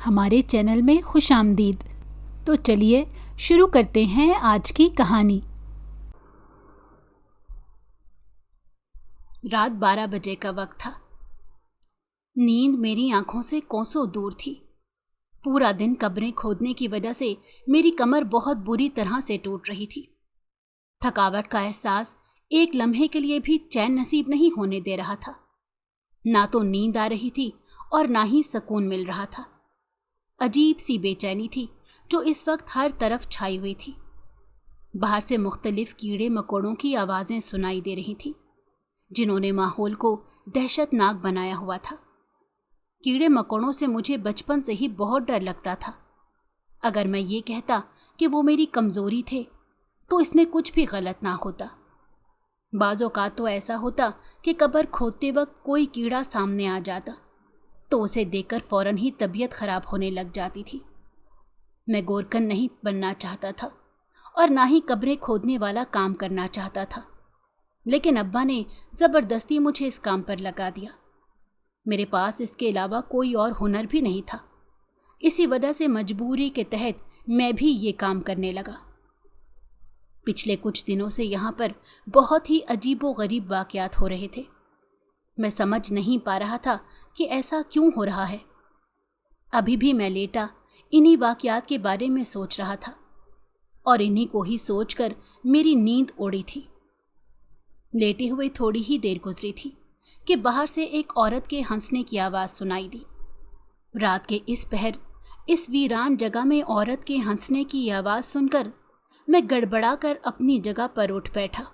ہمارے چینل میں خوش آمدید۔ تو چلیے شروع کرتے ہیں آج کی کہانی۔ رات 12 بجے کا وقت تھا۔ نیند میری آنکھوں سے کوسوں دور تھی۔ پورا دن قبریں کھودنے کی وجہ سے میری کمر بہت بری طرح سے ٹوٹ رہی تھی۔ تھکاوٹ کا احساس ایک لمحے کے لیے بھی چین نصیب نہیں ہونے دے رہا تھا۔ نہ تو نیند آ رہی تھی اور نہ ہی سکون مل رہا تھا۔ عجیب سی بے چینی تھی جو اس وقت ہر طرف چھائی ہوئی تھی۔ باہر سے مختلف کیڑے مکوڑوں کی آوازیں سنائی دے رہی تھیں جنہوں نے ماحول کو دہشت ناک بنایا ہوا تھا۔ کیڑے مکوڑوں سے مجھے بچپن سے ہی بہت ڈر لگتا تھا۔ اگر میں یہ کہتا کہ وہ میری کمزوری تھے تو اس میں کچھ بھی غلط نہ ہوتا۔ بعض اوقات تو ایسا ہوتا کہ قبر کھودتے وقت کوئی کیڑا سامنے آ جاتا تو اسے دیکھ کر فوراً ہی طبیعت خراب ہونے لگ جاتی تھی۔ میں گورکن نہیں بننا چاہتا تھا اور نہ ہی قبریں کھودنے والا کام کرنا چاہتا تھا، لیکن ابا نے زبردستی مجھے اس کام پر لگا دیا۔ میرے پاس اس کے علاوہ کوئی اور ہنر بھی نہیں تھا۔ اسی وجہ سے مجبوری کے تحت میں بھی یہ کام کرنے لگا۔ پچھلے کچھ دنوں سے یہاں پر بہت ہی عجیب و غریب واقعات ہو رہے تھے۔ میں سمجھ نہیں پا رہا تھا کہ ایسا کیوں ہو رہا ہے۔ ابھی بھی میں لیٹا انہی واقعات کے بارے میں سوچ رہا تھا اور انہی کو ہی سوچ کر میری نیند اڑی تھی۔ لیٹے ہوئے تھوڑی ہی دیر گزری تھی کہ باہر سے ایک عورت کے ہنسنے کی آواز سنائی دی۔ رات کے اس پہر اس ویران جگہ میں عورت کے ہنسنے کی آواز سن کر میں گڑبڑا کر اپنی جگہ پر اٹھ بیٹھا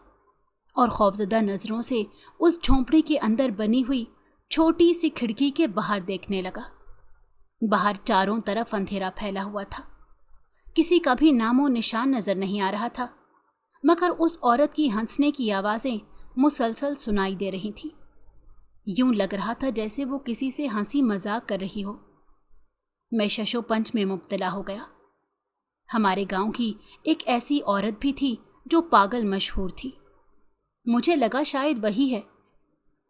اور خوفزدہ نظروں سے اس جھونپڑی کے اندر بنی ہوئی چھوٹی سی کھڑکی کے باہر دیکھنے لگا۔ باہر چاروں طرف اندھیرا پھیلا ہوا تھا۔ کسی کا بھی نام و نشان نظر نہیں آ رہا تھا، مگر اس عورت کی ہنسنے کی آوازیں مسلسل سنائی دے رہی تھیں۔ یوں لگ رہا تھا جیسے وہ کسی سے ہنسی مذاق کر رہی ہو۔ میں شش و پنج میں مبتلا ہو گیا۔ ہمارے گاؤں کی ایک ایسی عورت بھی تھی جو پاگل مشہور تھی۔ مجھے لگا شاید وہی ہے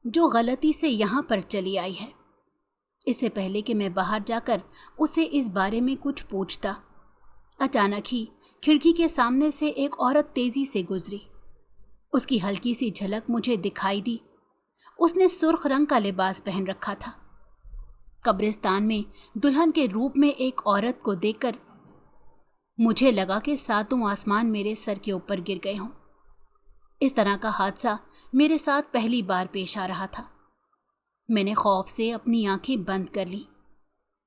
جو غلطی سے یہاں پر چلی آئی ہے۔ اس سے پہلے کہ میں باہر جا کر اسے اس بارے میں کچھ پوچھتا، اچانک ہی کھڑکی کے سامنے سے ایک عورت تیزی سے گزری۔ اس کی ہلکی سی جھلک مجھے دکھائی دی۔ اس نے سرخ رنگ کا لباس پہن رکھا تھا۔ قبرستان میں دلہن کے روپ میں ایک عورت کو دیکھ کر مجھے لگا کہ ساتوں آسمان میرے سر کے اوپر گر گئے ہوں۔ اس طرح کا حادثہ میرے ساتھ پہلی بار پیش آ رہا تھا۔ میں نے خوف سے اپنی آنکھیں بند کر لیں۔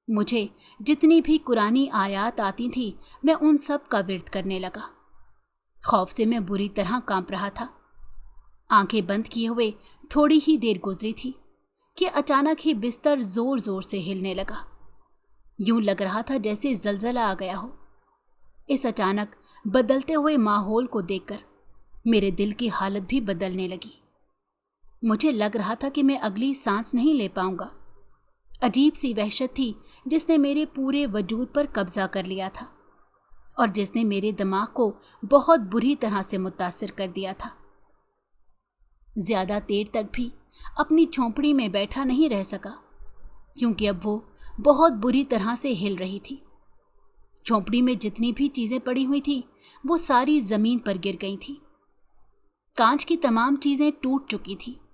مجھے جتنی بھی قرآنی آیات آتی تھیں میں ان سب کا ورد کرنے لگا۔ خوف سے میں بری طرح کانپ رہا تھا۔ آنکھیں بند کیے ہوئے تھوڑی ہی دیر گزری تھی کہ اچانک ہی بستر زور زور سے ہلنے لگا۔ یوں لگ رہا تھا جیسے زلزلہ آ گیا ہو۔ اس اچانک بدلتے ہوئے ماحول کو دیکھ کر میرے دل کی حالت بھی بدلنے لگی۔ مجھے لگ رہا تھا کہ میں اگلی سانس نہیں لے پاؤں گا۔ عجیب سی وحشت تھی جس نے میرے پورے وجود پر قبضہ کر لیا تھا اور جس نے میرے دماغ کو بہت بری طرح سے متاثر کر دیا تھا۔ زیادہ دیر تک بھی اپنی جھونپڑی میں بیٹھا نہیں رہ سکا کیونکہ اب وہ بہت بری طرح سے ہل رہی تھی۔ جھونپڑی میں جتنی بھی چیزیں پڑی ہوئی تھیں وہ ساری زمین پر گر گئی تھیں۔ کانچ کی تمام چیزیں ٹوٹ چکی تھیں۔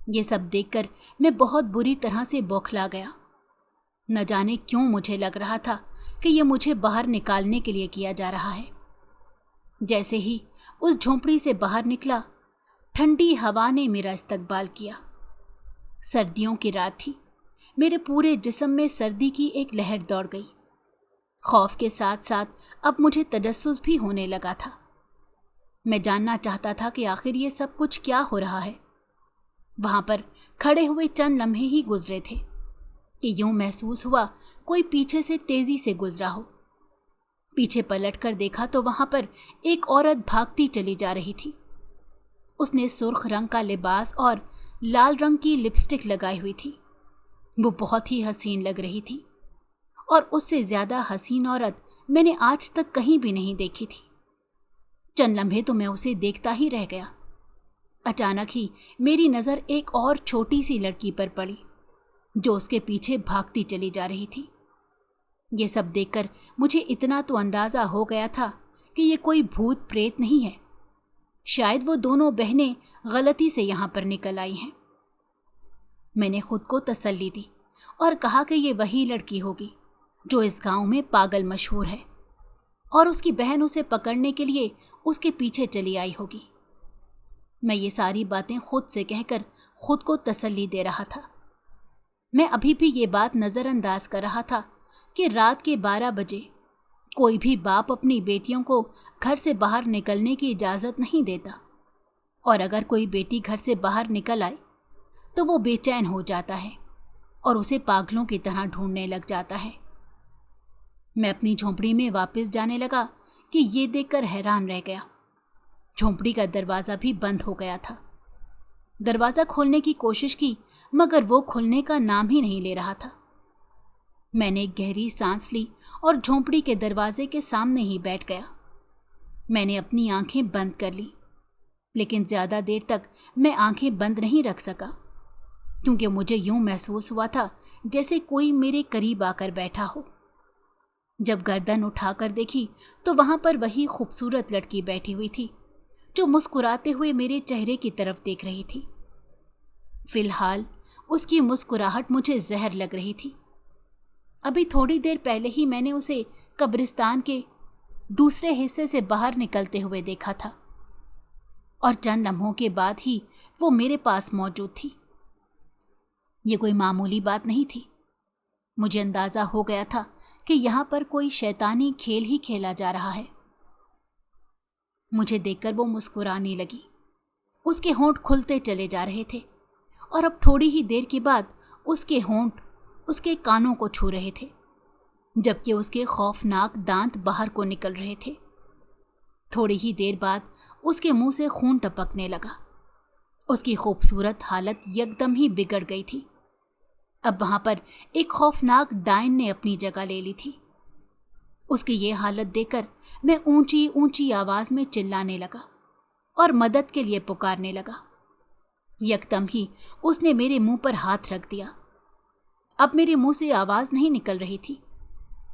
یہ سب دیکھ کر میں بہت بری طرح سے بوکھلا گیا۔ نہ جانے کیوں مجھے لگ رہا تھا کہ یہ مجھے باہر نکالنے کے لیے کیا جا رہا ہے۔ جیسے ہی اس جھونپڑی سے باہر نکلا، ٹھنڈی ہوا نے میرا استقبال کیا۔ سردیوں کی رات تھی۔ میرے پورے جسم میں سردی کی ایک لہر دوڑ گئی۔ خوف کے ساتھ ساتھ اب مجھے تجسس بھی ہونے لگا تھا۔ میں جاننا چاہتا تھا کہ آخر یہ سب کچھ کیا ہو رہا ہے۔ وہاں پر کھڑے ہوئے چند لمحے ہی گزرے تھے کہ یوں محسوس ہوا کوئی پیچھے سے تیزی سے گزرا ہو۔ پیچھے پلٹ کر دیکھا تو وہاں پر ایک عورت بھاگتی چلی جا رہی تھی۔ اس نے سرخ رنگ کا لباس اور لال رنگ کی لپسٹک لگائی ہوئی تھی۔ وہ بہت ہی حسین لگ رہی تھی اور اس سے زیادہ حسین عورت میں نے آج تک کہیں بھی نہیں دیکھی تھی۔ چند لمحے تو میں اسے دیکھتا ہی رہ گیا۔ اچانک ہی میری نظر ایک اور چھوٹی سی لڑکی پر پڑی جو اس کے پیچھے بھاگتی چلی جا رہی تھی۔ ये सब देखकर मुझे इतना तो अंदाज़ा हो गया था कि ये कोई भूत प्रेत नहीं है। शायद वो दोनों बहनें गलती से यहाँ पर निकल आई हैं। मैंने खुद को तसल्ली दी और कहा कि ये वही लड़की होगी जो इस गांव में पागल मशहूर है और उसकी बहन उसे पकड़ने के लिए उसके पीछे चली आई होगी। मैं ये सारी बातें खुद से कहकर खुद को तसल्ली दे रहा था। मैं अभी भी ये बात नज़रअंदाज कर रहा था कि रात के 12 बजे कोई भी बाप अपनी बेटियों को घर से बाहर निकलने की इजाज़त नहीं देता, और अगर कोई बेटी घर से बाहर निकल आए तो वो बेचैन हो जाता है और उसे पागलों की तरह ढूंढने लग जाता है। मैं अपनी झोंपड़ी में वापस जाने लगा कि ये देखकर हैरान रह गया। झोंपड़ी का दरवाज़ा भी बंद हो गया था। दरवाज़ा खोलने की कोशिश की मगर वो खुलने का नाम ही नहीं ले रहा था। मैंने एक गहरी सांस ली और झोंपड़ी के दरवाजे के सामने ही बैठ गया। मैंने अपनी आंखें बंद कर ली, लेकिन ज़्यादा देर तक मैं आंखें बंद नहीं रख सका, क्योंकि मुझे यूं महसूस हुआ था जैसे कोई मेरे करीब आकर बैठा हो। जब गर्दन उठाकर देखी तो वहां पर वही खूबसूरत लड़की बैठी हुई थी जो मुस्कुराते हुए मेरे चेहरे की तरफ देख रही थी। फिलहाल उसकी मुस्कुराहट मुझे जहर लग रही थी। अभी थोड़ी देर पहले ही मैंने उसे कब्रिस्तान के दूसरे हिस्से से बाहर निकलते हुए देखा था और चंद लम्हों के बाद ही वो मेरे पास मौजूद थी। ये कोई मामूली बात नहीं थी। मुझे अंदाज़ा हो गया था कि यहाँ पर कोई शैतानी खेल ही खेला जा रहा है। मुझे देखकर वो मुस्कुराने लगी। उसके होंठ खुलते चले जा रहे थे और अब थोड़ी ही देर के बाद उसके होंठ उसके कानों को छू रहे थे, जबकि उसके खौफनाक दांत बाहर को निकल रहे थे। थोड़ी ही देर बाद उसके मुंह से खून टपकने लगा। उसकी खूबसूरत हालत एकदम ही बिगड़ गई थी। अब वहां पर एक खौफनाक डायन ने अपनी जगह ले ली थी। उसकी ये हालत देखकर मैं ऊंची ऊंची आवाज में चिल्लाने लगा और मदद के लिए पुकारने लगा। यकदम ही उसने मेरे मुंह पर हाथ रख दिया। अब मेरे मुंह से आवाज नहीं निकल रही थी।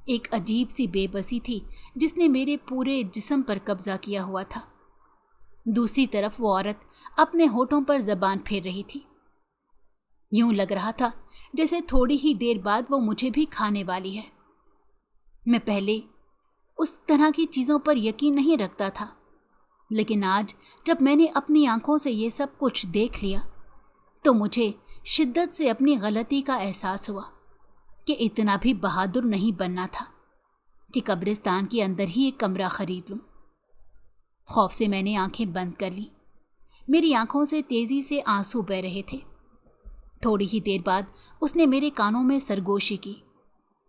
एक अजीब सी बेबसी थी जिसने मेरे पूरे जिस्म पर कब्जा किया हुआ था। दूसरी तरफ वो औरत अपने होठों पर जबान फेर रही थी। यूं लग रहा था जैसे थोड़ी ही देर बाद वो मुझे भी खाने वाली है। मैं पहले उस तरह की चीज़ों पर यकीन नहीं रखता था, लेकिन आज जब मैंने अपनी आंखों से ये सब कुछ देख लिया तो मुझे शिद्दत से अपनी गलती का एहसास हुआ कि इतना भी बहादुर नहीं बनना था कि कब्रिस्तान के अंदर ही एक कमरा खरीद लूं। खौफ से मैंने आंखें बंद कर ली। मेरी आंखों से तेजी से आंसू बह रहे थे। थोड़ी ही देर बाद उसने मेरे कानों में सरगोशी की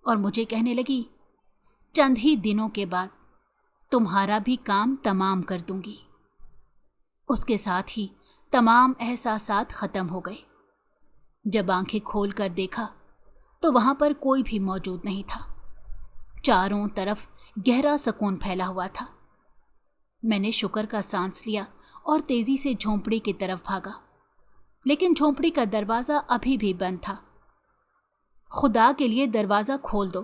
और मुझे कहने लगी, चंद ही दिनों के बाद तुम्हारा भी काम तमाम कर दूंगी। उसके साथ ही तमाम एहसासात ख़त्म हो गए। जब आंखें खोल कर देखा तो वहां पर कोई भी मौजूद नहीं था। चारों तरफ गहरा सुकून फैला हुआ था। मैंने शुक्र का सांस लिया और तेजी से झोंपड़ी की तरफ भागा, लेकिन झोंपड़ी का दरवाज़ा अभी भी बंद था। खुदा के लिए दरवाज़ा खोल दो,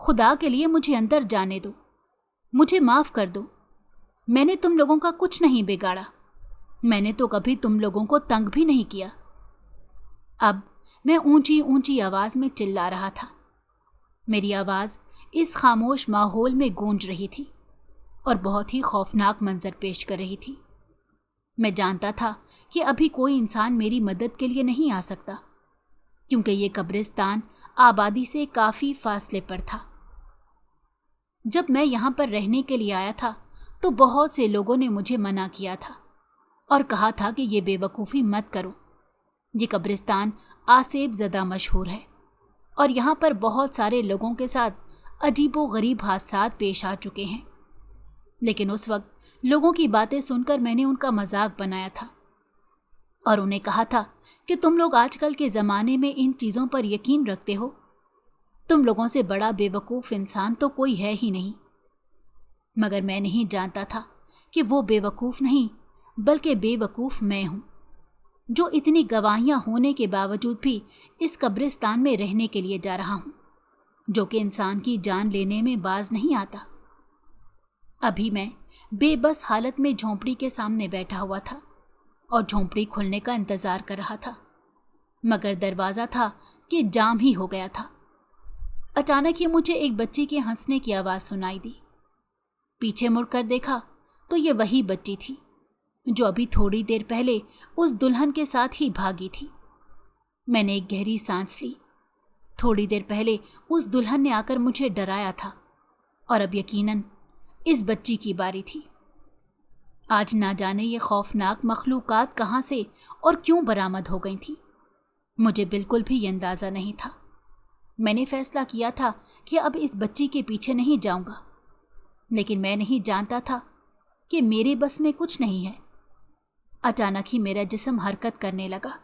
खुदा के लिए मुझे अंदर जाने दो, मुझे माफ़ कर दो। मैंने तुम लोगों का कुछ नहीं बिगाड़ा, मैंने तो कभी तुम लोगों को तंग भी नहीं किया। अब मैं ऊंची ऊंची आवाज़ में चिल्ला रहा था। मेरी आवाज़ इस खामोश माहौल में गूंज रही थी और बहुत ही खौफनाक मंजर पेश कर रही थी। मैं जानता था कि अभी कोई इंसान मेरी मदद के लिए नहीं आ सकता, क्योंकि ये कब्रिस्तान आबादी से काफ़ी फासले पर था। जब मैं यहाँ पर रहने के लिए आया था तो बहुत से लोगों ने मुझे मना किया था और कहा था कि ये बेवकूफ़ी मत करो। ये कब्रिस्तान आसेब ज़दा मशहूर है और यहाँ पर बहुत सारे लोगों के साथ अजीबो गरीब हादसात पेश आ चुके हैं। लेकिन उस वक्त लोगों की बातें सुनकर मैंने उनका मजाक बनाया था और उन्हें कहा था कि तुम लोग आजकल के ज़माने में इन चीज़ों पर यकीन रखते हो। तुम लोगों से बड़ा बेवकूफ़ इंसान तो कोई है ही नहीं। मगर मैं नहीं जानता था कि वो बेवकूफ़ नहीं बल्कि बेवकूफ़ मैं हूँ, जो इतनी गवाहियाँ होने के बावजूद भी इस कब्रिस्तान में रहने के लिए जा रहा हूँ। जो कि इंसान की जान लेने में बाज नहीं आता। अभी मैं बेबस हालत में झोंपड़ी के सामने बैठा हुआ था और झोंपड़ी खुलने का इंतजार कर रहा था, मगर दरवाजा था कि जाम ही हो गया था। अचानक ही मुझे एक बच्ची के हंसने की आवाज़ सुनाई दी। पीछे मुड़कर देखा तो ये वही बच्ची थी जो अभी थोड़ी देर पहले उस दुल्हन के साथ ही भागी थी। मैंने एक गहरी सांस ली। थोड़ी देर पहले उस दुल्हन ने आकर मुझे डराया था और अब यकीनन इस बच्ची की बारी थी। आज ना जाने ये खौफनाक मखलूकात कहाँ से और क्यों बरामद हो गई थी, मुझे बिल्कुल भी अंदाज़ा नहीं था। मैंने फैसला किया था कि अब इस बच्ची के पीछे नहीं जाऊंगा, लेकिन मैं नहीं जानता था कि मेरे बस में कुछ नहीं है। अचानक ही मेरा जिस्म हरकत करने लगा।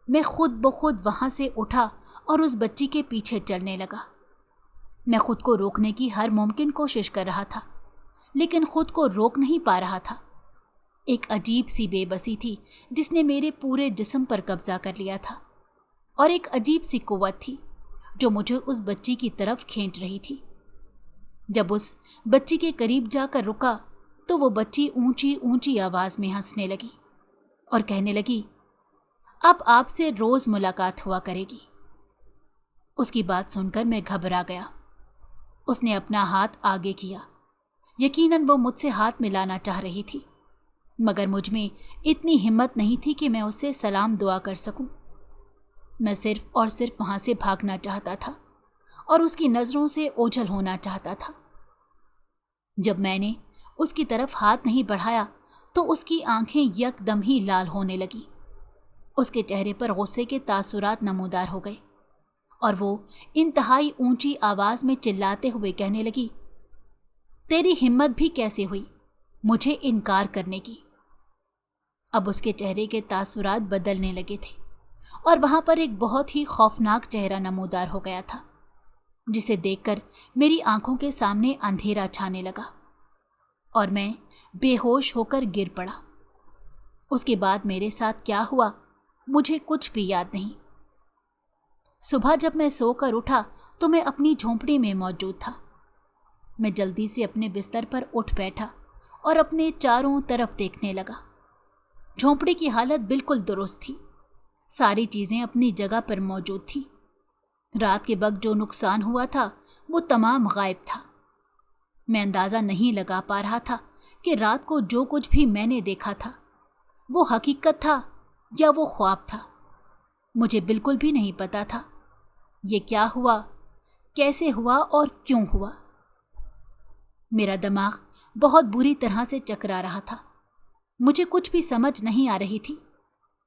मैं खुद ब खुद वहाँ से उठा और उस बच्ची के पीछे चलने लगा। मैं खुद को रोकने की हर मुमकिन कोशिश कर रहा था, लेकिन खुद को रोक नहीं पा रहा था। एक अजीब सी बेबसी थी जिसने मेरे पूरे जिस्म पर कब्जा कर लिया था, और एक अजीब सी कुव्वत थी जो मुझे उस बच्ची की तरफ खींच रही थी। जब उस बच्ची के करीब जाकर रुका तो वो बच्ची ऊंची ऊंची आवाज़ में हंसने लगी और कहने लगी, अब आपसे रोज़ मुलाकात हुआ करेगी। उसकी बात सुनकर मैं घबरा गया। उसने अपना हाथ आगे किया। यकीनन वो मुझसे हाथ मिलाना चाह रही थी, मगर मुझ में इतनी हिम्मत नहीं थी कि मैं उससे सलाम दुआ कर सकूं। मैं सिर्फ और सिर्फ वहाँ से भागना चाहता था और उसकी नज़रों से ओझल होना चाहता था। जब मैंने उसकी तरफ हाथ नहीं बढ़ाया तो उसकी आंखें यकदम ही लाल होने लगी। उसके चेहरे पर गुस्से के तासुरात नमूदार हो गए और वो इंतहाई ऊंची आवाज़ में चिल्लाते हुए कहने लगी, तेरी हिम्मत भी कैसे हुई मुझे इनकार करने की। अब उसके चेहरे के तासुरात बदलने लगे थे और वहाँ पर एक बहुत ही खौफनाक चेहरा नमूदार हो गया था, जिसे देखकर मेरी आंखों के सामने अंधेरा छाने लगा और मैं बेहोश होकर गिर पड़ा। उसके बाद मेरे साथ क्या हुआ मुझे कुछ भी याद नहीं। सुबह जब मैं सोकर उठा तो मैं अपनी झोंपड़ी में मौजूद था। मैं जल्दी से अपने बिस्तर पर उठ बैठा और अपने चारों तरफ देखने लगा। झोंपड़ी की हालत बिल्कुल दुरुस्त थी। सारी चीज़ें अपनी जगह पर मौजूद थी। रात के वक्त जो नुकसान हुआ था वो तमाम गायब था। मैं अंदाज़ा नहीं लगा पा रहा था कि रात को जो कुछ भी मैंने देखा था वो हकीकत था या वो ख्वाब था। मुझे बिल्कुल भी नहीं पता था ये क्या हुआ, कैसे हुआ और क्यों हुआ। मेरा दिमाग बहुत बुरी तरह से चकरा रहा था। मुझे कुछ भी समझ नहीं आ रही थी।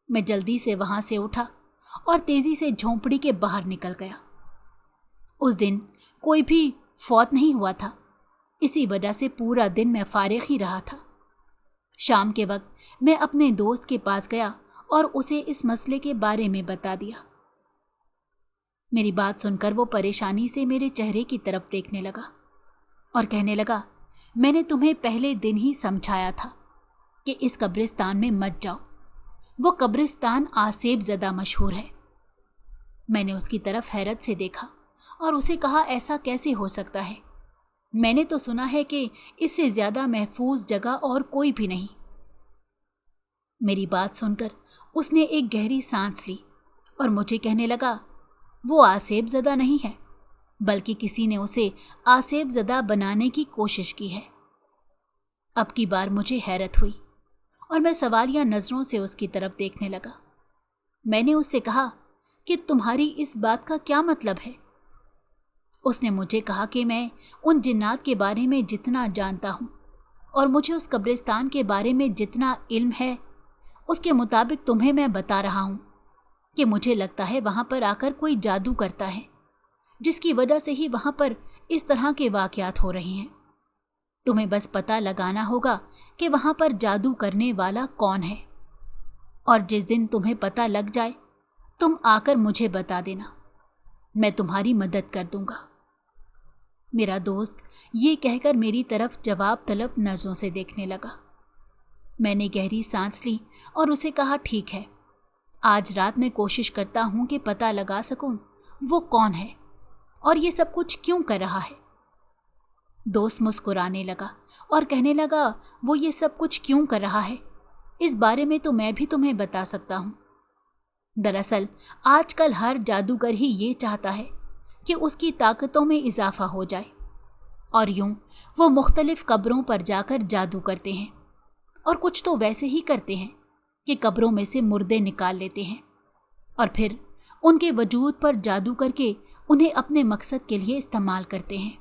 मैं जल्दी से वहाँ से उठा और तेज़ी से झोंपड़ी के बाहर निकल गया। उस दिन कोई भी फौत नहीं हुआ था, इसी वजह से पूरा दिन मैं फारिग ही रहा था। शाम के वक्त मैं अपने दोस्त के पास गया और उसे इस मसले के बारे में बता दिया। मेरी बात सुनकर वो परेशानी से मेरे चेहरे की तरफ देखने लगा और कहने लगा, मैंने तुम्हें पहले दिन ही समझाया था कि इस कब्रिस्तान में मत जाओ। वो कब्रिस्तान आसेब ज़दा मशहूर है। मैंने उसकी तरफ हैरत से देखा और उसे कहा, ऐसा कैसे हो सकता है? मैंने तो सुना है कि इससे ज़्यादा महफूज जगह और कोई भी नहीं। मेरी बात सुनकर उसने एक गहरी सांस ली और मुझे कहने लगा, वो आसेब ज़दा नहीं है, बल्कि किसी ने उसे आसेब ज़दा बनाने की कोशिश की है। अब की बार मुझे हैरत हुई और मैं सवालिया नज़रों से उसकी तरफ देखने लगा। मैंने उससे कहा कि तुम्हारी इस बात का क्या मतलब है? उसने मुझे कहा कि मैं उन जिन्नात के बारे में जितना जानता हूँ और मुझे उस कब्रिस्तान के बारे में जितना इल्म है, उसके मुताबिक तुम्हें मैं बता रहा हूँ कि मुझे लगता है वहाँ पर आकर कोई जादू करता है, जिसकी वजह से ही वहाँ पर इस तरह के वाक़यात हो रहे हैं। तुम्हें बस पता लगाना होगा कि वहाँ पर जादू करने वाला कौन है, और जिस दिन तुम्हें पता लग जाए तुम आकर मुझे बता देना, मैं तुम्हारी मदद कर दूंगा। मेरा दोस्त ये कहकर मेरी तरफ जवाब तलब नज़रों से देखने लगा। मैंने गहरी सांस ली और उसे कहा, ठीक है, आज रात मैं कोशिश करता हूँ कि पता लगा सकूँ वो कौन है और ये सब कुछ क्यों कर रहा है? दोस्त मुस्कुराने लगा और कहने लगा, वो ये सब कुछ क्यों कर रहा है इस बारे में तो मैं भी तुम्हें बता सकता हूँ। दरअसल आजकल हर जादूगर ही ये चाहता है कि उसकी ताकतों में इजाफा हो जाए, और यूं वो मुख्तलिफ कब्रों पर जाकर जादू करते हैं, और कुछ तो वैसे ही करते हैं कि कब्रों में से मुर्दे निकाल लेते हैं और फिर उनके वजूद पर जादू करके उन्हें अपने मकसद के लिए इस्तेमाल करते हैं।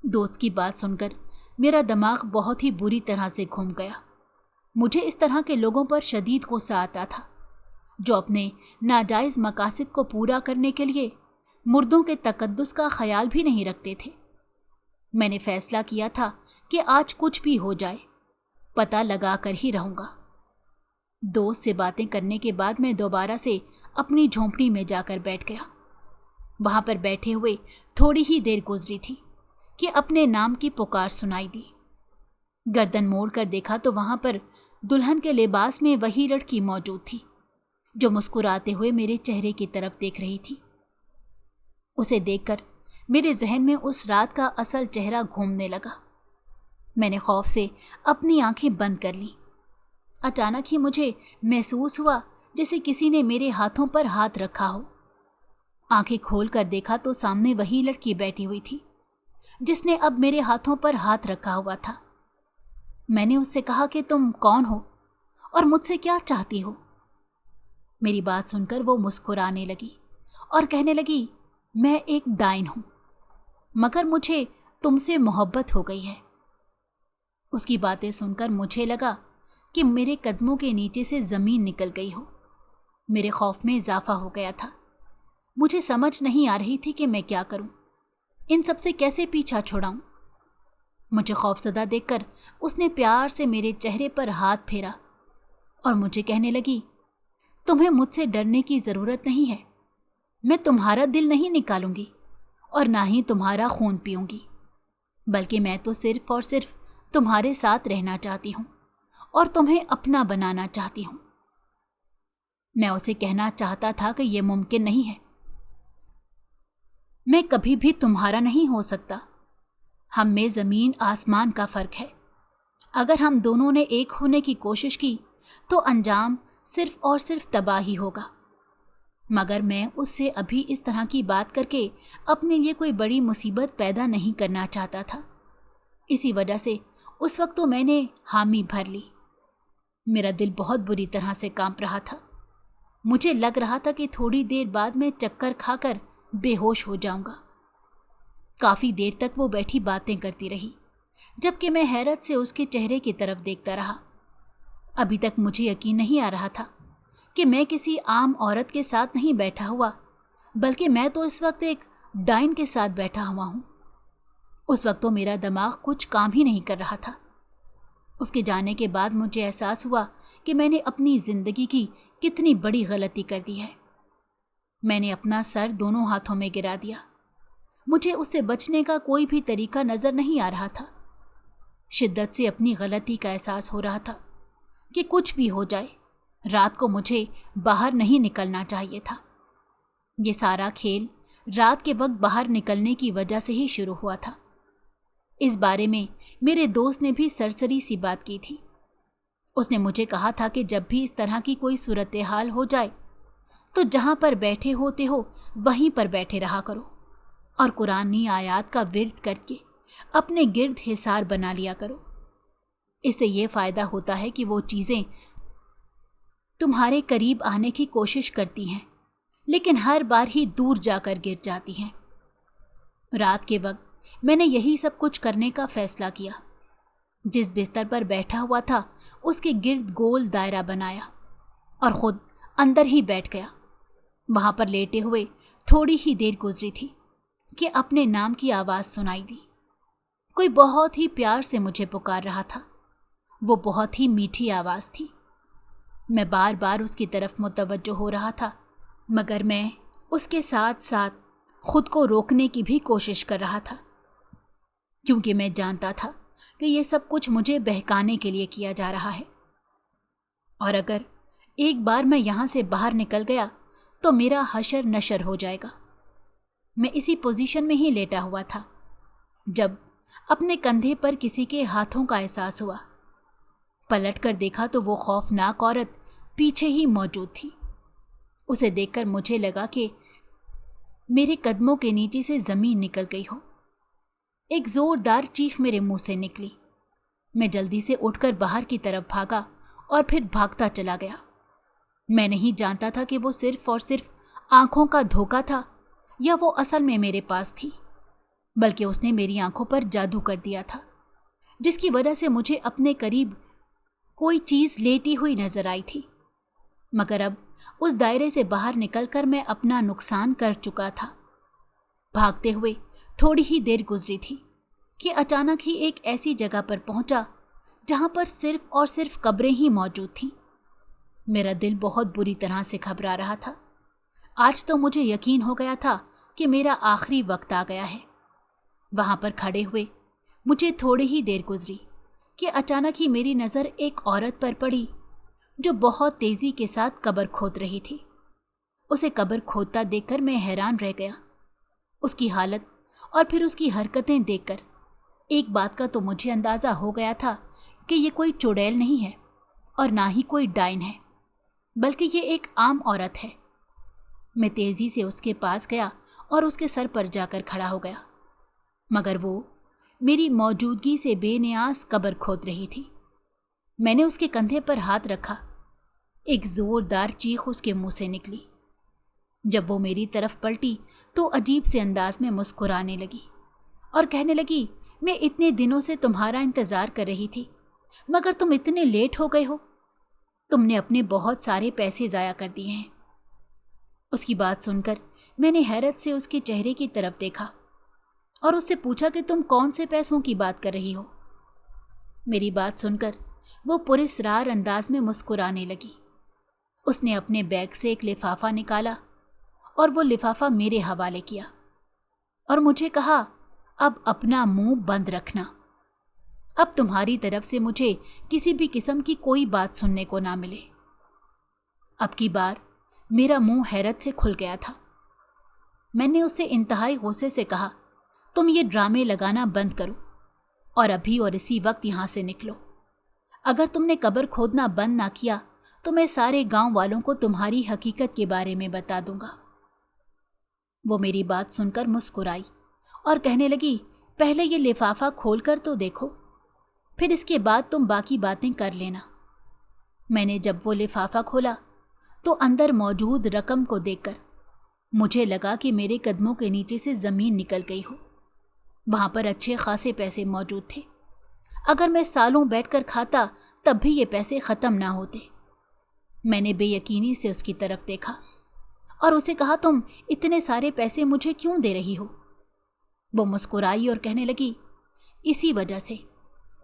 दोस्त की बात सुनकर मेरा दिमाग बहुत ही बुरी तरह से घूम गया। मुझे इस तरह के लोगों पर शदीद गुस्सा आता था जो अपने नाजायज़ मकासद को पूरा करने के लिए मुर्दों के तकद्दुस का ख्याल भी नहीं रखते थे। मैंने फैसला किया था कि आज कुछ भी हो जाए पता लगा कर ही रहूँगा। दोस्त से बातें करने के बाद मैं दोबारा से अपनी झोंपड़ी में जाकर बैठ गया। वहाँ पर बैठे हुए थोड़ी ही देर गुजरी थी कि अपने नाम की पुकार सुनाई दी। गर्दन मोड़ कर देखा तो वहाँ पर दुल्हन के लिबास में वही लड़की मौजूद थी जो मुस्कुराते हुए मेरे चेहरे की तरफ देख रही थी। उसे देखकर मेरे जहन में उस रात का असल चेहरा घूमने लगा। मैंने खौफ से अपनी आंखें बंद कर लीं। अचानक ही मुझे महसूस हुआ जैसे किसी ने मेरे हाथों पर हाथ रखा हो। आंखें खोलकर देखा तो सामने वही लड़की बैठी हुई थी जिसने अब मेरे हाथों पर हाथ रखा हुआ था। मैंने उससे कहा कि तुम कौन हो और मुझसे क्या चाहती हो? मेरी बात सुनकर वो मुस्कुराने लगी और कहने लगी, मैं एक डाइन हूं, मगर मुझे तुमसे मोहब्बत हो गई है। उसकी बातें सुनकर मुझे लगा कि मेरे कदमों के नीचे से जमीन निकल गई हो। मेरे खौफ में इजाफा हो गया था। मुझे समझ नहीं आ रही थी कि मैं क्या करूं, इन सब से कैसे पीछा छुड़ाऊं। मुझे खौफजदा देखकर उसने प्यार से मेरे चेहरे पर हाथ फेरा और मुझे कहने लगी, तुम्हें मुझसे डरने की ज़रूरत नहीं है। मैं तुम्हारा दिल नहीं निकालूंगी और ना ही तुम्हारा खून पीऊंगी, बल्कि मैं तो सिर्फ और सिर्फ तुम्हारे साथ रहना चाहती हूँ और तुम्हें अपना बनाना चाहती हूँ। मैं उसे कहना चाहता था कि यह मुमकिन नहीं है। मैं कभी भी तुम्हारा नहीं हो सकता। हम में ज़मीन आसमान का फ़र्क है। अगर हम दोनों ने एक होने की कोशिश की तो अंजाम सिर्फ और सिर्फ तबाही होगा। मगर मैं उससे अभी इस तरह की बात करके अपने लिए कोई बड़ी मुसीबत पैदा नहीं करना चाहता था। इसी वजह से उस वक्त तो मैंने हामी भर ली। मेरा दिल बहुत बुरी तरह से कांप रहा था। मुझे लग रहा था कि थोड़ी देर बाद मैं चक्कर खाकर बेहोश हो जाऊंगा। काफ़ी देर तक वो बैठी बातें करती रही, जबकि मैं हैरत से उसके चेहरे की तरफ देखता रहा। अभी तक मुझे यकीन नहीं आ रहा था कि मैं किसी आम औरत के साथ नहीं बैठा हुआ, बल्कि मैं तो इस वक्त एक डाइन के साथ बैठा हुआ हूँ। उस वक्त तो मेरा दिमाग कुछ काम ही नहीं कर रहा था। उसके जाने के बाद मुझे एहसास हुआ कि मैंने अपनी ज़िंदगी की कितनी बड़ी गलती कर दी है। मैंने अपना सर दोनों हाथों में गिरा दिया। मुझे उससे बचने का कोई भी तरीका नज़र नहीं आ रहा था। शिद्दत से अपनी गलती का एहसास हो रहा था कि कुछ भी हो जाए, रात को मुझे बाहर नहीं निकलना चाहिए था। ये सारा खेल रात के वक्त बाहर निकलने की वजह से ही शुरू हुआ था। इस बारे में मेरे दोस्त ने भी सरसरी सी बात की थी। उसने मुझे कहा था कि जब भी इस तरह की कोई सूरत हाल हो जाए तो जहाँ पर बैठे होते हो वहीं पर बैठे रहा करो और कुरानी आयात का विर्द करके अपने गिर्द हिसार बना लिया करो। इससे ये फ़ायदा होता है कि वो चीज़ें तुम्हारे करीब आने की कोशिश करती हैं, लेकिन हर बार ही दूर जाकर गिर जाती हैं। रात के वक्त मैंने यही सब कुछ करने का फैसला किया। जिस बिस्तर पर बैठा हुआ था उसके गिर्द गोल दायरा बनाया और ख़ुद अंदर ही बैठ गया। वहाँ पर लेटे हुए थोड़ी ही देर गुजरी थी कि अपने नाम की आवाज़ सुनाई दी। कोई बहुत ही प्यार से मुझे पुकार रहा था। वो बहुत ही मीठी आवाज़ थी। मैं बार बार उसकी तरफ मुतवज्जो हो रहा था, मगर मैं उसके साथ साथ खुद को रोकने की भी कोशिश कर रहा था, क्योंकि मैं जानता था कि ये सब कुछ मुझे बहकाने के लिए किया जा रहा है। और अगर एक बार मैं यहाँ से बाहर निकल गया तो मेरा हशर नशर हो जाएगा। मैं इसी पोजीशन में ही लेटा हुआ था जब अपने कंधे पर किसी के हाथों का एहसास हुआ। पलट कर देखा तो वो खौफनाक औरत पीछे ही मौजूद थी। उसे देखकर मुझे लगा कि मेरे कदमों के नीचे से जमीन निकल गई हो। एक जोरदार चीख मेरे मुंह से निकली। मैं जल्दी से उठकर बाहर की तरफ भागा और फिर भागता चला गया। मैं नहीं जानता था कि वो सिर्फ और सिर्फ आंखों का धोखा था या वो असल में मेरे पास थी, बल्कि उसने मेरी आंखों पर जादू कर दिया था, जिसकी वजह से मुझे अपने करीब कोई चीज लेटी हुई नजर आई थी। मगर अब उस दायरे से बाहर निकलकर मैं अपना नुकसान कर चुका था। भागते हुए थोड़ी ही देर गुजरी थी कि अचानक ही एक ऐसी जगह पर पहुंचा जहां पर सिर्फ और सिर्फ कब्रें ही मौजूद थीं। मेरा दिल बहुत बुरी तरह से घबरा रहा था। आज तो मुझे यकीन हो गया था कि मेरा आखिरी वक्त आ गया है। वहां पर खड़े हुए मुझे थोड़ी ही देर गुजरी कि अचानक ही मेरी नज़र एक औरत पर पड़ी जो बहुत तेजी के साथ कब्र खोद रही थी। उसे कब्र खोदता देखकर मैं हैरान रह गया। उसकी हालत और फिर उसकी हरकतें देखकर एक बात का तो मुझे अंदाज़ा हो गया था कि ये कोई चुड़ैल नहीं है और ना ही कोई डायन है, बल्कि ये एक आम औरत है। मैं तेज़ी से उसके पास गया और उसके सर पर जाकर खड़ा हो गया, मगर वो मेरी मौजूदगी से बेनियाज कब्र खोद रही थी। मैंने उसके कंधे पर हाथ रखा। एक जोरदार चीख उसके मुंह से निकली। जब वो मेरी तरफ पलटी तो अजीब से अंदाज में मुस्कुराने लगी और कहने लगी, मैं इतने दिनों से तुम्हारा इंतजार कर रही थी, मगर तुम इतने लेट हो गए हो। तुमने अपने बहुत सारे पैसे ज़ाया कर दिए हैं। उसकी बात सुनकर मैंने हैरत से उसके चेहरे की तरफ देखा और उससे पूछा कि तुम कौन से पैसों की बात कर रही हो। मेरी बात सुनकर वो पुरस्कार अंदाज में मुस्कुराने लगी। उसने अपने बैग से एक लिफाफा निकाला और वो लिफाफा मेरे हवाले किया और मुझे कहा, अब अपना मुंह बंद रखना। अब तुम्हारी तरफ से मुझे किसी भी किस्म की कोई बात सुनने को ना मिले। अब की बार मेरा मुंह हैरत से खुल गया था। मैंने उससे इंतहाई गुस्से से कहा, तुम ये ड्रामे लगाना बंद करो और अभी और इसी वक्त यहाँ से निकलो। अगर तुमने कब्र खोदना बंद ना किया तो मैं सारे गांव वालों को तुम्हारी हकीकत के बारे में बता दूंगा। वो मेरी बात सुनकर मुस्कुराई और कहने लगी, पहले ये लिफाफा खोल कर तो देखो, फिर इसके बाद तुम बाकी बातें कर लेना। मैंने जब वो लिफाफा खोला तो अंदर मौजूद रकम को देखकर मुझे लगा कि मेरे कदमों के नीचे से ज़मीन निकल गई हो। वहाँ पर अच्छे खासे पैसे मौजूद थे। अगर मैं सालों बैठकर खाता तब भी ये पैसे ख़त्म ना होते। मैंने बेयकीनी से उसकी तरफ देखा और उसे कहा, तुम इतने सारे पैसे मुझे क्यों दे रही हो? वो मुस्कुराई और कहने लगी, इसी वजह से,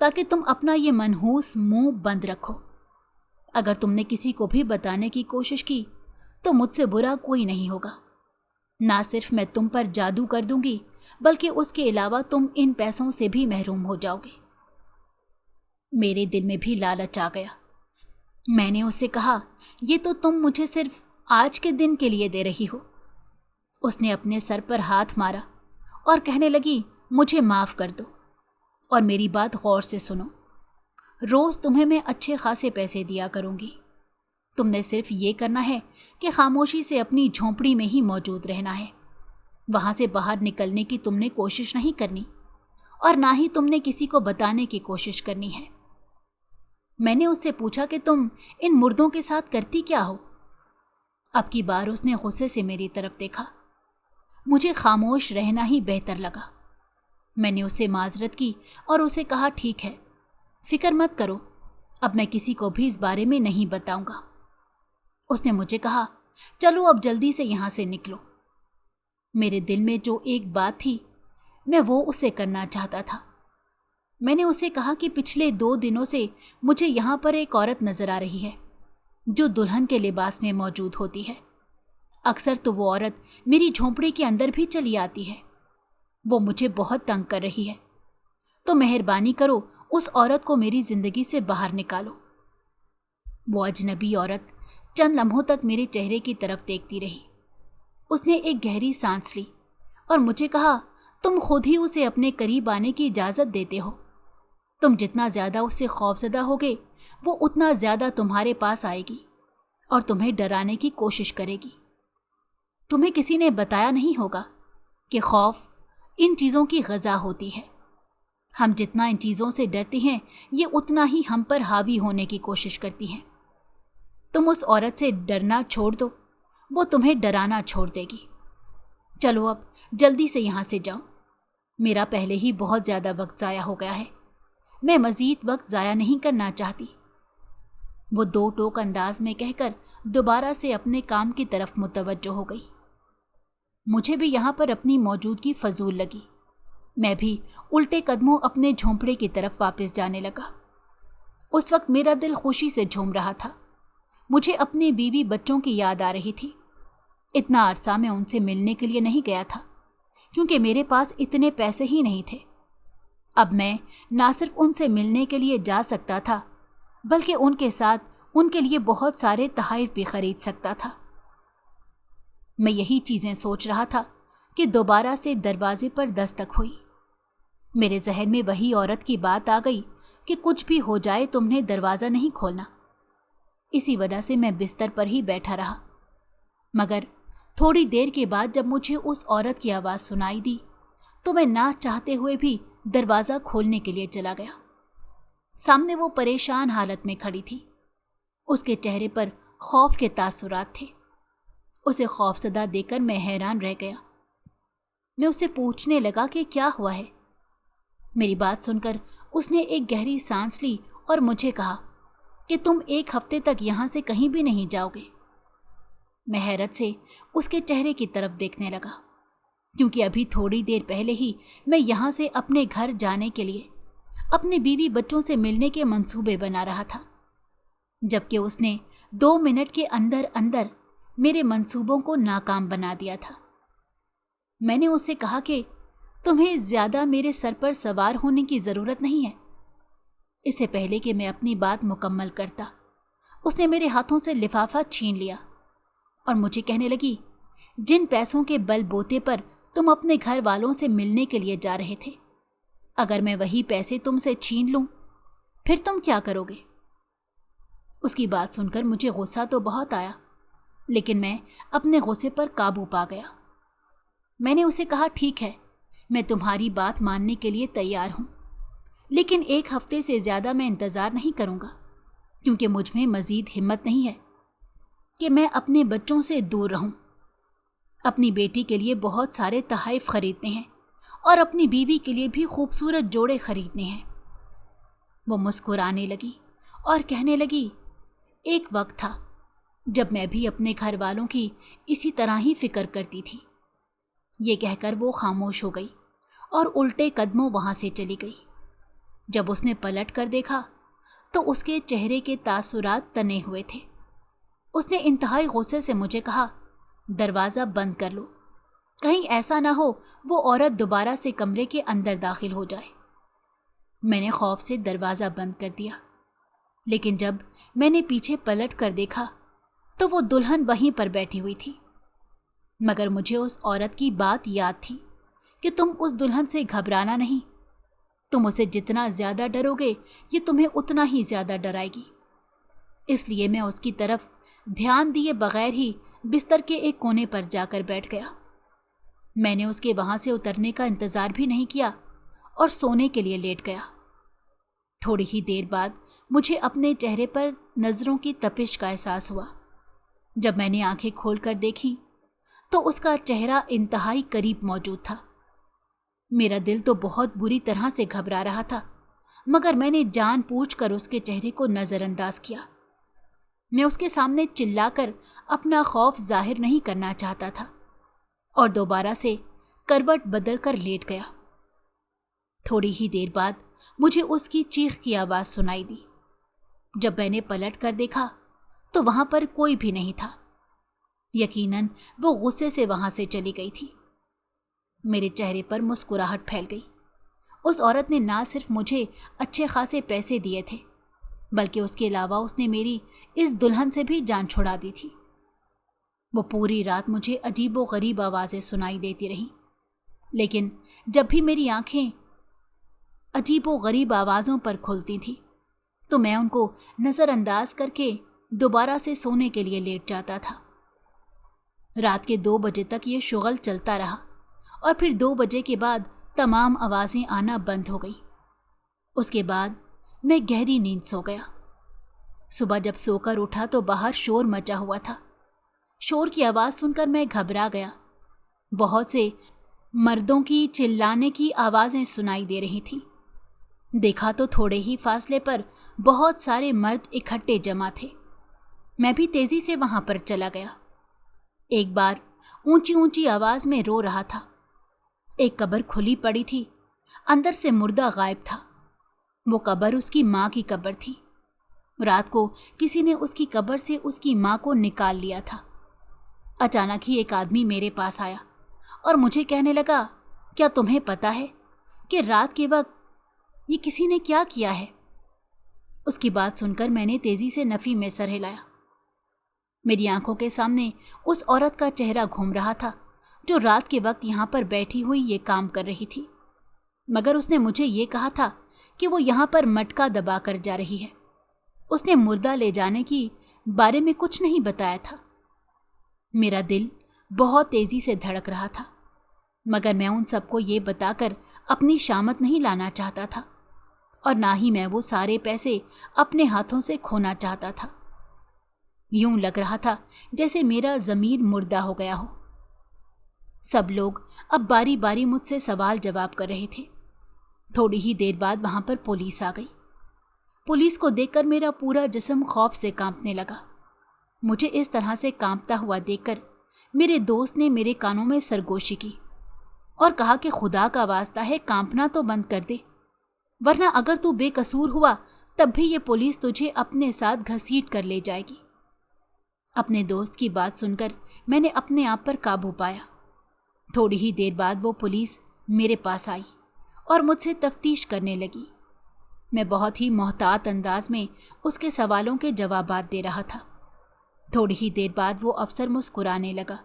ताकि तुम अपना ये मनहूस मुंह बंद रखो। अगर तुमने किसी को भी बताने की कोशिश की तो मुझसे बुरा कोई नहीं होगा। ना सिर्फ मैं तुम पर जादू कर दूंगी, बल्कि उसके अलावा तुम इन पैसों से भी महरूम हो जाओगे। मेरे दिल में भी लालच आ गया। मैंने उससे कहा, ये तो तुम मुझे सिर्फ आज के दिन के लिए दे रही हो। उसने अपने सर पर हाथ मारा और कहने लगी, मुझे माफ़ कर दो और मेरी बात गौर से सुनो। रोज़ तुम्हें मैं अच्छे खासे पैसे दिया करूँगी। तुमने सिर्फ ये करना है कि खामोशी से अपनी झोंपड़ी में ही मौजूद रहना है। वहाँ से बाहर निकलने की तुमने कोशिश नहीं करनी और ना ही तुमने किसी को बताने की कोशिश करनी है। मैंने उससे पूछा कि तुम इन मुर्दों के साथ करती क्या हो? अब की बार उसने गुस्से से मेरी तरफ देखा। मुझे खामोश रहना ही बेहतर लगा। मैंने उससे माजरत की और उसे कहा, ठीक है, फिक्र मत करो, अब मैं किसी को भी इस बारे में नहीं बताऊंगा। उसने मुझे कहा, चलो अब जल्दी से यहाँ से निकलो। मेरे दिल में जो एक बात थी मैं वो उसे करना चाहता था। मैंने उसे कहा कि पिछले 2 दिनों से मुझे यहाँ पर एक औरत नजर आ रही है जो दुल्हन के लिबास में मौजूद होती है। अक्सर तो वो औरत मेरी झोंपड़ी के अंदर भी चली आती है। वो मुझे बहुत तंग कर रही है, तो मेहरबानी करो उस औरत को मेरी जिंदगी से बाहर निकालो। वो अजनबी औरत चंद लम्हों तक मेरे चेहरे की तरफ देखती रही। उसने एक गहरी सांस ली और मुझे कहा, तुम खुद ही उसे अपने करीब आने की इजाज़त देते हो। तुम जितना ज़्यादा उससे खौफज़दा होगे वो उतना ज़्यादा तुम्हारे पास आएगी और तुम्हें डराने की कोशिश करेगी। तुम्हें किसी ने बताया नहीं होगा कि खौफ इन चीज़ों की ग़ज़ा होती है। हम जितना इन चीज़ों से डरते हैं ये उतना ही हम पर हावी होने की कोशिश करती हैं। तुम उस औरत से डरना छोड़ दो, वो तुम्हें डराना छोड़ देगी। चलो अब जल्दी से यहाँ से जाओ, मेरा पहले ही बहुत ज़्यादा वक्त ज़ाया हो गया है, मैं मज़ीद वक्त ज़ाया नहीं करना चाहती। वो दो टोक अंदाज में कहकर दोबारा से अपने काम की तरफ मुतवज्जो हो गई। मुझे भी यहाँ पर अपनी मौजूदगी फजूल लगी। मैं भी उल्टे कदमों अपने झोंपड़े की तरफ वापस जाने लगा। उस वक्त मेरा दिल खुशी से झूम रहा था। मुझे अपने बीवी बच्चों की याद आ रही थी। इतना अरसा मैं उनसे मिलने के लिए नहीं गया था क्योंकि मेरे पास इतने पैसे ही नहीं थे। अब मैं ना सिर्फ उनसे मिलने के लिए जा सकता था बल्कि उनके साथ उनके लिए बहुत सारे तोहफ़े भी खरीद सकता था। मैं यही चीज़ें सोच रहा था कि दोबारा से दरवाजे पर दस्तक हुई। मेरे जहन में वही औरत की बात आ गई कि कुछ भी हो जाए तुमने दरवाज़ा नहीं खोलना। इसी वजह से मैं बिस्तर पर ही बैठा रहा। मगर थोड़ी देर के बाद जब मुझे उस औरत की आवाज़ सुनाई दी तो मैं ना चाहते हुए भी दरवाज़ा खोलने के लिए चला गया। सामने वो परेशान हालत में खड़ी थी। उसके चेहरे पर खौफ के तासुरात थे। उसे खौफज़दा देखकर मैं हैरान रह गया। मैं उससे पूछने लगा कि क्या हुआ है। मेरी बात सुनकर उसने एक गहरी सांस ली और मुझे कहा कि तुम एक हफ्ते तक यहाँ से कहीं भी नहीं जाओगे। मैं हैरत से उसके चेहरे की तरफ देखने लगा क्योंकि अभी थोड़ी देर पहले ही मैं यहाँ से अपने घर जाने के लिए अपने बीवी बच्चों से मिलने के मंसूबे बना रहा था, जबकि उसने 2 मिनट के अंदर अंदर मेरे मंसूबों को नाकाम बना दिया था। मैंने उससे कहा कि तुम्हें ज़्यादा मेरे सर पर सवार होने की ज़रूरत नहीं है। इससे पहले कि मैं अपनी बात मुकम्मल करता उसने मेरे हाथों से लिफाफा छीन लिया और मुझे कहने लगी, जिन पैसों के बल बोते पर तुम अपने घर वालों से मिलने के लिए जा रहे थे, अगर मैं वही पैसे तुमसे छीन लूं फिर तुम क्या करोगे? उसकी बात सुनकर मुझे गुस्सा तो बहुत आया, लेकिन मैं अपने गुस्से पर काबू पा गया। मैंने उसे कहा, ठीक है, मैं तुम्हारी बात मानने के लिए तैयार हूं, लेकिन 1 हफ्ते से ज़्यादा मैं इंतज़ार नहीं करूंगा क्योंकि मुझ में मज़ीद हिम्मत नहीं है कि मैं अपने बच्चों से दूर रहूं। अपनी बेटी के लिए बहुत सारे तोहफ़े खरीदने हैं और अपनी बीवी के लिए भी खूबसूरत जोड़े खरीदने हैं। वो मुस्कुराने लगी और कहने लगी, एक वक्त था जब मैं भी अपने घर वालों की इसी तरह ही फिक्र करती थी। ये कहकर वो खामोश हो गई और उल्टे कदमों वहाँ से चली गई। जब उसने पलट कर देखा तो उसके चेहरे के तासुरात तने हुए थे। उसने इंतहाई गुस्से से मुझे कहा, दरवाज़ा बंद कर लो, कहीं ऐसा ना हो वो औरत दोबारा से कमरे के अंदर दाखिल हो जाए। मैंने खौफ से दरवाज़ा बंद कर दिया, लेकिन जब मैंने पीछे पलट कर देखा तो वो दुल्हन वहीं पर बैठी हुई थी। मगर मुझे उस औरत की बात याद थी कि तुम उस दुल्हन से घबराना नहीं, तुम उसे जितना ज़्यादा डरोगे ये तुम्हें उतना ही ज़्यादा डराएगी। इसलिए मैं उसकी तरफ ध्यान दिए बगैर ही बिस्तर के एक कोने पर जाकर बैठ गया। मैंने उसके वहाँ से उतरने का इंतज़ार भी नहीं किया और सोने के लिए लेट गया। थोड़ी ही देर बाद मुझे अपने चेहरे पर नज़रों की तपिश का एहसास हुआ। जब मैंने आंखें खोलकर देखी तो उसका चेहरा इंतहाई करीब मौजूद था। मेरा दिल तो बहुत बुरी तरह से घबरा रहा था, मगर मैंने जानबूझकर उसके चेहरे को नज़रअंदाज किया। मैं उसके सामने चिल्लाकर अपना खौफ जाहिर नहीं करना चाहता था और दोबारा से करवट बदल कर लेट गया। थोड़ी ही देर बाद मुझे उसकी चीख की आवाज़ सुनाई दी। जब मैंने पलट कर देखा तो वहाँ पर कोई भी नहीं था। यकीनन वो गुस्से से वहाँ से चली गई थी। मेरे चेहरे पर मुस्कुराहट फैल गई। उस औरत ने ना सिर्फ मुझे अच्छे खासे पैसे दिए थे, बल्कि उसके अलावा उसने मेरी इस दुल्हन से भी जान छुड़ा दी थी। वो पूरी रात मुझे अजीबो गरीब आवाज़ें सुनाई देती रहीं। लेकिन जब भी मेरी आंखें अजीबो गरीब आवाज़ों पर खुलती थीं तो मैं उनको नज़रअंदाज करके दोबारा से सोने के लिए लेट जाता था। रात के 2 बजे तक ये शुगल चलता रहा और फिर 2 बजे के बाद तमाम आवाज़ें आना बंद हो गई। उसके बाद मैं गहरी नींद सो गया। सुबह जब सोकर उठा तो बाहर शोर मचा हुआ था। शोर की आवाज़ सुनकर मैं घबरा गया। बहुत से मर्दों की चिल्लाने की आवाज़ें सुनाई दे रही थीं। देखा तो थोड़े ही फासले पर बहुत सारे मर्द इकट्ठे जमा थे। मैं भी तेज़ी से वहाँ पर चला गया। एक बार ऊंची ऊंची आवाज़ में रो रहा था। एक कब्र खुली पड़ी थी, अंदर से मुर्दा गायब था। वो कब्र उसकी माँ की कब्र थी। रात को किसी ने उसकी कब्र से उसकी माँ को निकाल लिया था। अचानक ही एक आदमी मेरे पास आया और मुझे कहने लगा, क्या तुम्हें पता है कि रात के वक्त ये किसी ने क्या किया है? उसकी बात सुनकर मैंने तेजी से नफ़ी में सर हिलाया। मेरी आंखों के सामने उस औरत का चेहरा घूम रहा था जो रात के वक्त यहाँ पर बैठी हुई ये काम कर रही थी, मगर उसने मुझे ये कहा था कि वो यहाँ पर मटका दबा कर जा रही है। उसने मुर्दा ले जाने की बारे में कुछ नहीं बताया था। मेरा दिल बहुत तेज़ी से धड़क रहा था, मगर मैं उन सबको ये बताकर अपनी शामत नहीं लाना चाहता था और ना ही मैं वो सारे पैसे अपने हाथों से खोना चाहता था। यूं लग रहा था जैसे मेरा ज़मीर मुर्दा हो गया हो। सब लोग अब बारी बारी मुझसे सवाल जवाब कर रहे थे। थोड़ी ही देर बाद वहाँ पर पुलिस आ गई। पुलिस को देखकर मेरा पूरा जिस्म खौफ से कांपने लगा। मुझे इस तरह से कांपता हुआ देखकर मेरे दोस्त ने मेरे कानों में सरगोशी की और कहा कि खुदा का वास्ता है, कांपना तो बंद कर दे, वरना अगर तू बेकसूर हुआ तब भी ये पुलिस तुझे अपने साथ घसीट कर ले जाएगी। अपने दोस्त की बात सुनकर मैंने अपने आप पर काबू पाया। थोड़ी ही देर बाद वो पुलिस मेरे पास आई और मुझसे तफ्तीश करने लगी। मैं बहुत ही मोहतात अंदाज में उसके सवालों के जवाबात दे रहा था। थोड़ी ही देर बाद वो अफसर मुस्कुराने लगा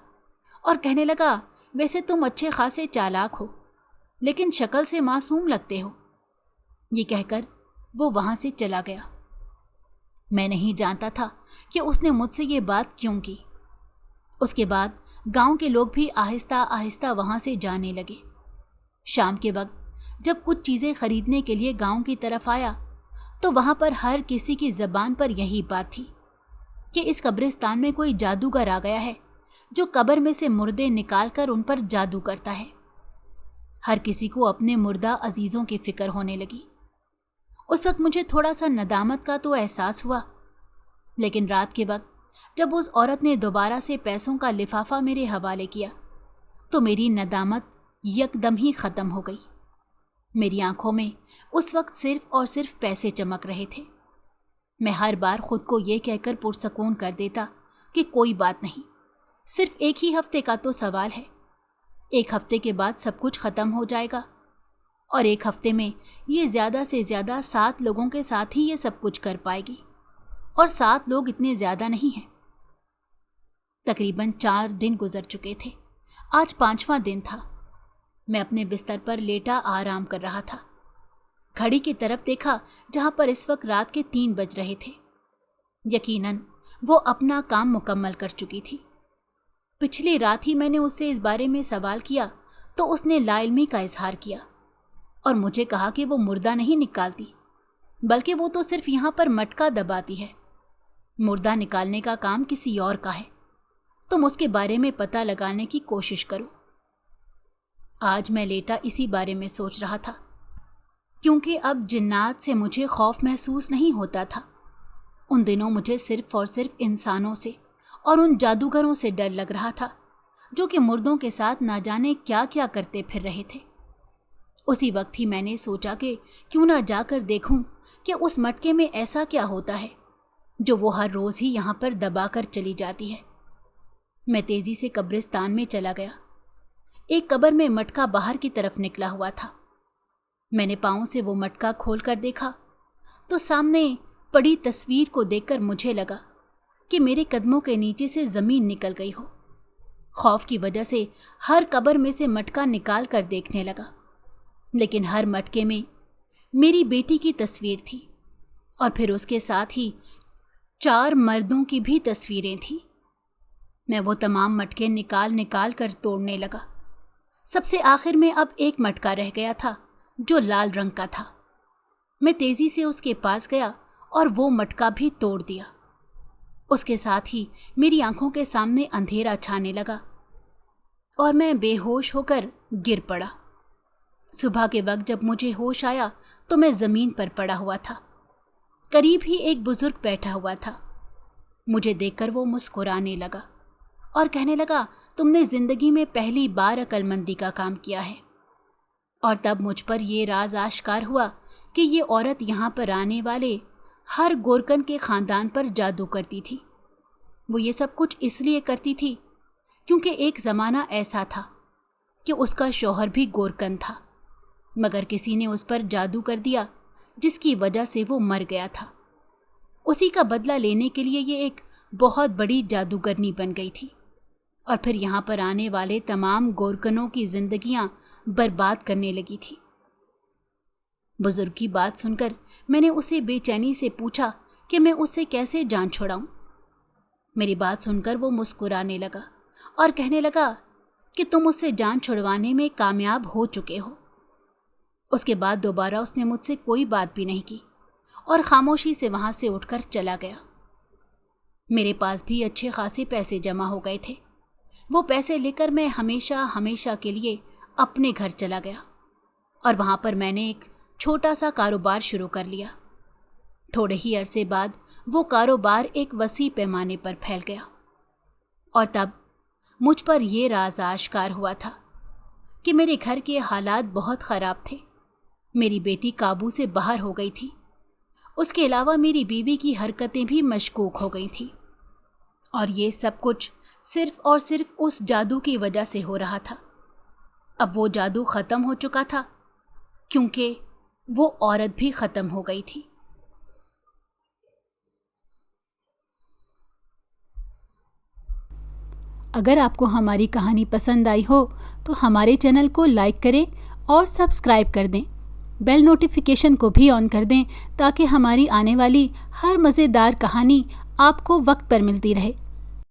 और कहने लगा, वैसे तुम अच्छे खासे चालाक हो, लेकिन शक्ल से मासूम लगते हो। ये कहकर वो वहाँ से चला गया। मैं नहीं जानता था कि उसने मुझसे ये बात क्यों की। उसके बाद गांव के लोग भी आहिस्ता आहिस्ता वहाँ से जाने लगे। शाम के वक्त जब कुछ चीज़ें खरीदने के लिए गांव की तरफ आया तो वहाँ पर हर किसी की ज़बान पर यही बात थी कि इस कब्रिस्तान में कोई जादूगर आ गया है जो कब्र में से मुर्दे निकाल कर उन पर जादू करता है। हर किसी को अपने मुर्दा अजीज़ों की फ़िक्र होने लगी। उस वक्त मुझे थोड़ा सा नदामत का तो एहसास हुआ, लेकिन रात के वक्त जब उस औरत ने दोबारा से पैसों का लिफाफा मेरे हवाले किया तो मेरी नदामत यकदम ही ख़त्म हो गई। मेरी आंखों में उस वक्त सिर्फ और सिर्फ पैसे चमक रहे थे। मैं हर बार खुद को ये कहकर पुरसकून कर देता कि कोई बात नहीं, सिर्फ एक ही हफ्ते का तो सवाल है। 1 हफ्ते के बाद सब कुछ ख़त्म हो जाएगा और 1 हफ्ते में ये ज़्यादा से ज़्यादा 7 लोगों के साथ ही ये सब कुछ कर पाएगी, और 7 लोग इतने ज़्यादा नहीं हैं। तकरीबन 4 दिन गुजर चुके थे। आज 5वां दिन था। मैं अपने बिस्तर पर लेटा आराम कर रहा था। घड़ी की तरफ देखा जहाँ पर इस वक्त रात के 3 बज रहे थे। यकीनन वो अपना काम मुकम्मल कर चुकी थी। पिछली रात ही मैंने उससे इस बारे में सवाल किया तो उसने लाइल्मी का इजहार किया और मुझे कहा कि वो मुर्दा नहीं निकालती, बल्कि वो तो सिर्फ यहाँ पर मटका दबाती है। मुर्दा निकालने का काम किसी और का है। तुम उसके बारे में पता लगाने की कोशिश करो। आज मैं लेटा इसी बारे में सोच रहा था, क्योंकि अब जिन्नात से मुझे खौफ महसूस नहीं होता था। उन दिनों मुझे सिर्फ और सिर्फ इंसानों से और उन जादूगरों से डर लग रहा था जो कि मुर्दों के साथ ना जाने क्या क्या करते फिर रहे थे। उसी वक्त ही मैंने सोचा कि क्यों ना जाकर देखूं कि उस मटके में ऐसा क्या होता है जो वो हर रोज़ ही यहाँ पर दबा कर चली जाती है। मैं तेज़ी से कब्रिस्तान में चला गया। एक कब्र में मटका बाहर की तरफ निकला हुआ था। मैंने पाँव से वो मटका खोल कर देखा तो सामने पड़ी तस्वीर को देखकर मुझे लगा कि मेरे कदमों के नीचे से ज़मीन निकल गई हो। خوف کی وجہ سے ہر قبر میں سے مٹکا نکال کر دیکھنے لگا، لیکن ہر مٹکے میں میری بیٹی کی تصویر تھی، اور پھر اس کے ساتھ ہی 4 مردوں کی بھی تصویریں تھیں۔ میں وہ تمام مٹکے نکال کر توڑنے لگا۔ سب سے آخر میں اب ایک مٹکا رہ گیا تھا جو لال رنگ کا تھا۔ میں تیزی سے اس کے پاس گیا اور وہ مٹکا بھی توڑ دیا۔ اس کے ساتھ ہی میری آنکھوں کے سامنے اندھیرا چھانے لگا اور میں بے ہوش ہو کر گر پڑا۔ صبح کے وقت جب مجھے ہوش آیا تو میں زمین پر پڑا ہوا تھا۔ قریب ہی ایک بزرگ بیٹھا ہوا تھا۔ مجھے دیکھ کر وہ مسکرانے لگا اور کہنے لگا، تم نے زندگی میں پہلی بار عقل مندی کا کام کیا ہے۔ اور تب مجھ پر یہ راز آشکار ہوا کہ یہ عورت یہاں پر آنے والے ہر گورکن کے خاندان پر جادو کرتی تھی۔ وہ یہ سب کچھ اس لیے کرتی تھی کیونکہ ایک زمانہ ایسا تھا کہ اس کا شوہر بھی گورکن تھا، مگر کسی نے اس پر جادو کر دیا جس کی وجہ سے وہ مر گیا تھا۔ اسی کا بدلہ لینے کے لیے یہ ایک بہت بڑی جادوگرنی بن گئی تھی، اور پھر یہاں پر آنے والے تمام گورکنوں کی زندگیاں برباد کرنے لگی تھی۔ بزرگ کی بات سن کر میں نے اسے بے چینی سے پوچھا کہ میں اس سے کیسے جان چھڑاؤں۔ میری بات سن کر وہ مسکرانے لگا اور کہنے لگا کہ تم اس سے جان چھڑوانے میں کامیاب ہو چکے ہو۔ اس کے بعد دوبارہ اس نے مجھ سے کوئی بات بھی نہیں کی اور خاموشی سے وہاں سے اٹھ کر چلا گیا۔ میرے پاس بھی اچھے خاصے پیسے جمع ہو گئے تھے۔ وہ پیسے لے کر میں ہمیشہ کے لیے اپنے گھر چلا گیا، اور وہاں پر میں نے ایک چھوٹا سا کاروبار شروع کر لیا۔ تھوڑے ہی عرصے بعد وہ کاروبار ایک وسیع پیمانے پر پھیل گیا، اور تب مجھ پر یہ راز آشکار ہوا تھا کہ میرے گھر کے حالات بہت خراب تھے۔ میری بیٹی قابو سے باہر ہو گئی تھی۔ اس کے علاوہ میری بیوی کی حرکتیں بھی مشکوک ہو گئی تھیں، اور یہ سب کچھ صرف اور صرف اس جادو کی وجہ سے ہو رہا تھا۔ اب وہ جادو ختم ہو چکا تھا کیونکہ وہ عورت بھی ختم ہو گئی تھی۔ اگر آپ کو ہماری کہانی پسند آئی ہو تو ہمارے چینل کو لائک کریں اور سبسکرائب کر دیں۔ بیل نوٹیفیکیشن کو بھی آن کر دیں تاکہ ہماری آنے والی ہر مزیدار کہانی آپ کو وقت پر ملتی رہے۔